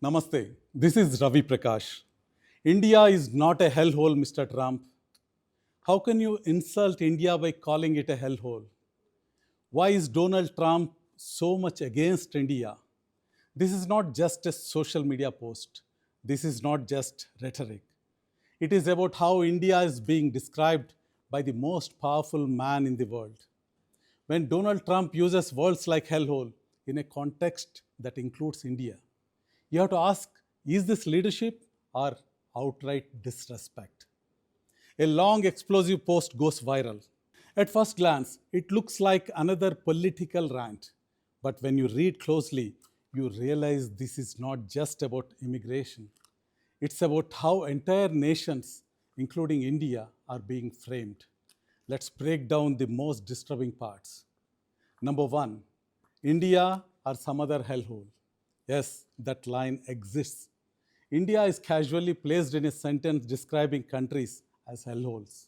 Namaste. This is Ravi Prakash. India is not a hellhole, Mr. Trump. How can you insult India by calling it a hellhole? Why is Donald Trump so much against India? This is not just a social media post. This is not just rhetoric. It is about how India is being described by the most powerful man in the world. When Donald Trump uses words like hellhole in a context that includes India, you have to ask, is this leadership or outright disrespect? A long explosive post goes viral. At first glance, it looks like another political rant. But when you read closely, you realize this is not just about immigration. It's about how entire nations, including India, are being framed. Let's break down the most disturbing parts. Number one, India or some other hellhole. Yes, that line exists. India is casually placed in a sentence describing countries as hellholes.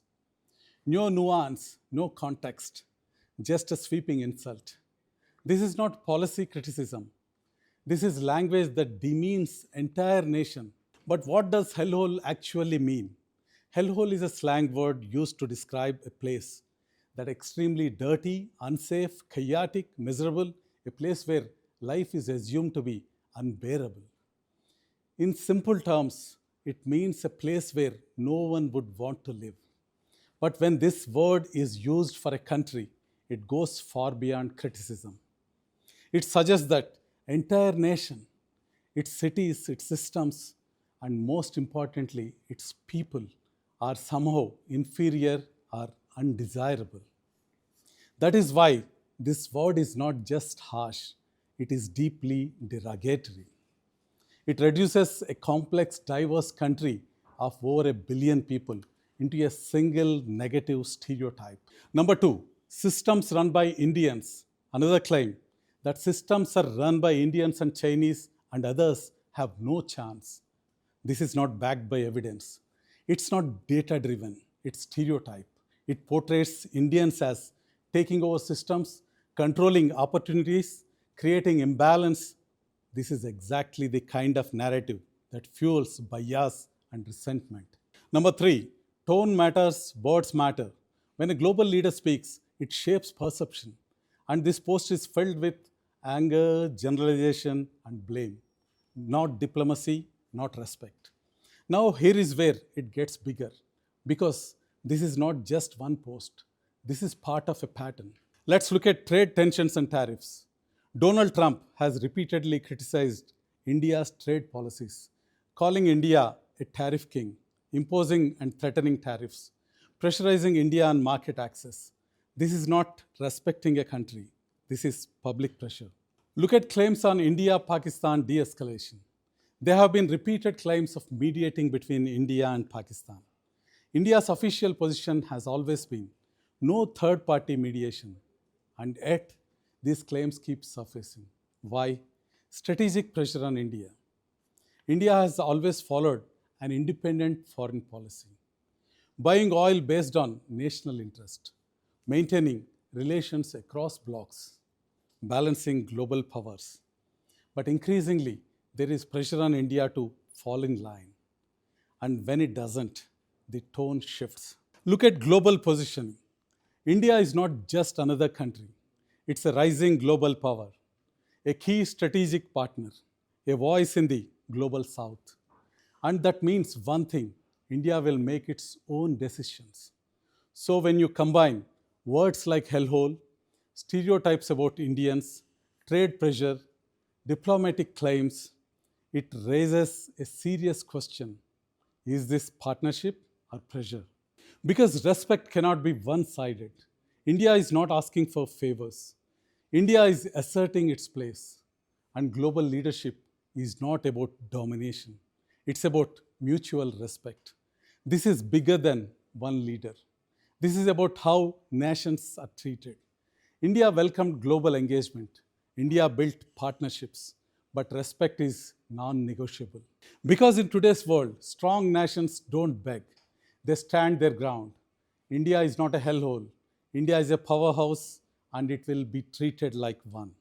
No nuance, no context, just a sweeping insult. This is not policy criticism. This is language that demeans entire nation. But what does hellhole actually mean? Hellhole is a slang word used to describe a place that extremely dirty, unsafe, chaotic, miserable, a place where life is assumed to be unbearable. In simple terms, it means a place where no one would want to live. But when this word is used for a country, it goes far beyond criticism. It suggests that entire nation, its cities, its systems, and most importantly, its people are somehow inferior or undesirable. That is why this word is not just harsh, it is deeply derogatory. It reduces a complex, diverse country of over a billion people into a single negative stereotype. Number two, systems run by Indians. Another claim that systems are run by Indians and Chinese and others have no chance. This is not backed by evidence. It's not data driven, it's stereotype. It portrays Indians as taking over systems, controlling opportunities, creating imbalance. This is exactly the kind of narrative that fuels bias and resentment. Number three, tone matters, words matter. When a global leader speaks, it shapes perception. And this post is filled with anger, generalization, and blame. Not diplomacy, not respect. Now, here is where it gets bigger because this is not just one post, this is part of a pattern. Let's look at trade tensions and tariffs. Donald Trump has repeatedly criticized India's trade policies, calling India a tariff king, imposing and threatening tariffs, pressurizing India on market access. This is not respecting a country, this is public pressure. Look at claims on India Pakistan de escalation. There have been repeated claims of mediating between India and Pakistan. India's official position has always been no third party mediation, and yet these claims keep surfacing. Why? Strategic pressure on India. India has always followed an independent foreign policy, buying oil based on national interest, maintaining relations across blocs, balancing global powers. But increasingly, there is pressure on India to fall in line. And when it doesn't, the tone shifts. Look at global positioning. India is not just another country, it's a rising global power, a key strategic partner, a voice in the global south. And that means one thing, India will make its own decisions. So when you combine words like hellhole, stereotypes about Indians, trade pressure, diplomatic claims, it raises a serious question. Is this partnership or pressure? Because respect cannot be one sided. India is not asking for favors. India is asserting its place. And global leadership is not about domination, it's about mutual respect. This is bigger than one leader. This is about how nations are treated. India welcomed global engagement. India built partnerships, but respect is non negotiable. Because in today's world, strong nations don't beg, they stand their ground. India is not a hellhole. India is a powerhouse and it will be treated like one.